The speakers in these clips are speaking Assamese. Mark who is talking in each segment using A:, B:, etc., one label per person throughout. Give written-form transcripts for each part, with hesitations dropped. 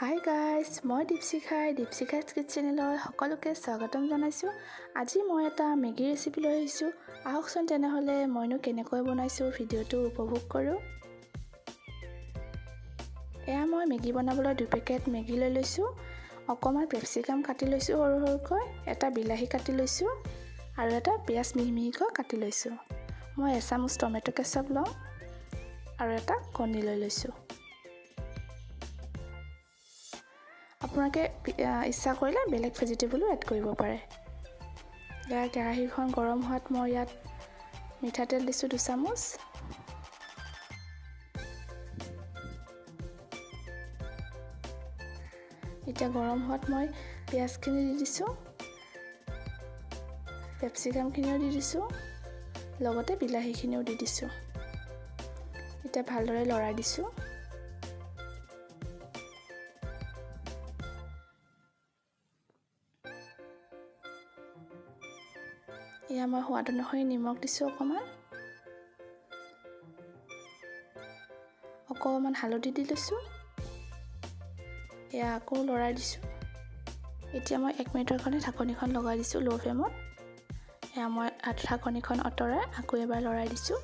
A: হাই গাইজ, মই দীপশিখা's কিটচেনলৈ সকলোকে স্বাগতম জনাইছোঁ। আজি মই এটা মেগী ৰেচিপি লৈ আহিছোঁ। আহকচোন তেনেহ'লে মইনো কেনেকৈ বনাইছোঁ ভিডিঅ'টো উপভোগ কৰোঁ। এয়া মই মেগী বনাবলৈ 2 পেকেট মেগী লৈ লৈছোঁ। অকণমান কেপচিকাম কাটি লৈছোঁ সৰু সৰুকৈ, এটা বিলাহী কাটি লৈছোঁ আৰু এটা পিঁয়াজ মিহি মিহিকৈ কাটি লৈছোঁ। মই এচামুচ টমেটো কেচাপ লওঁ আৰু এটা কণী লৈ লৈছোঁ। আপোনালোকে ইচ্ছা কৰিলে বেলেগ ভেজিটেবলো এড কৰিব পাৰে। ইয়াৰ কেৰাহীখন গৰম হোৱাত মই ইয়াত মিঠাতেল দিছোঁ 2 চামুচ। এতিয়া গৰম হোৱাত মই পিঁয়াজখিনি দি দিছোঁ, কেপচিকামখিনিও দি দিছোঁ, লগতে বিলাহীখিনিও দি দিছোঁ। এতিয়া ভালদৰে লৰাই দিছোঁ। এয়া মই সোৱাদ অনুসৰি নিমখ দিছোঁ, অকণমান হালধি দি লৈছোঁ। এয়া আকৌ লৰাই দিছোঁ। এতিয়া মই 1 মিনিটৰ কাৰণে ঢাকনিখন লগাই দিছোঁ ল' ফ্লেমত। এয়া মই ঢাকনিখন আঁতৰাই আকৌ এবাৰ লৰাই দিছোঁ।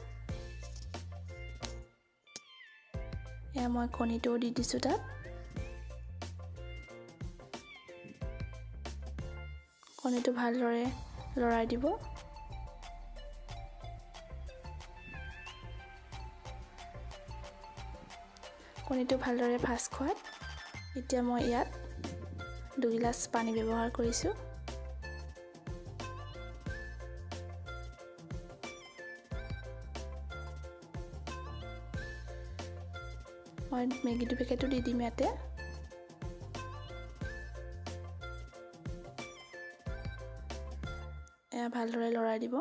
A: এয়া মই কণীটোও দি দিছোঁ তাত। কণীটো ভালদৰে লৰাই দিব। কণীটো ভালদৰে ভাজ খোৱাত এতিয়া মই ইয়াত 2 গিলাচ পানী ব্যৱহাৰ কৰিছোঁ। মই মেগী 2 পেকেটো দি দিম ইয়াতে। এয়া ভালদৰে লৰাই দিব।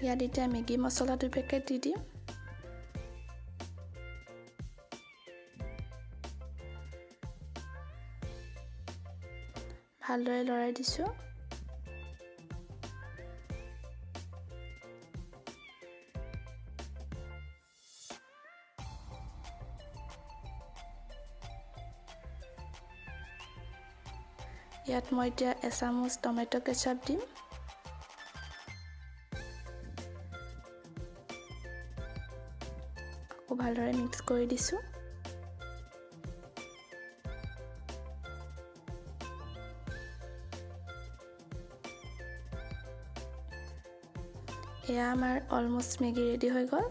A: ইয়াত এতিয়া মেগী মছলা 2 পেকেট দি দিম। ভালদৰে লৰাই দিছোঁ। ইয়াত মই এতিয়া এচামুচ টমেটো কেচাপ দিম। আকৌ ভালদৰে মিক্স কৰি দিছোঁ। এয়া আমাৰ অলমষ্ট মেগী ৰেডি হৈ গ'ল।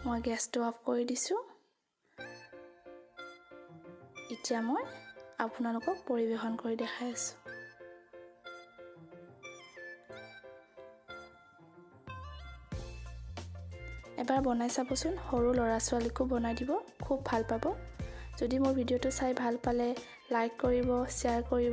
A: মই গেছটো অফ কৰি দিছোঁ। এতিয়া মই আপোনালোকক পৰিৱেশন কৰি দেখাই আছোঁ। এবাৰ বনাই চাবচোন, সৰু ল'ৰা ছোৱালীকো বনাই দিব, খুব ভাল পাব। যদি মোৰ ভিডিঅ'টো চাই ভাল পালে লাইক কৰিব, শ্বেয়াৰ কৰিব।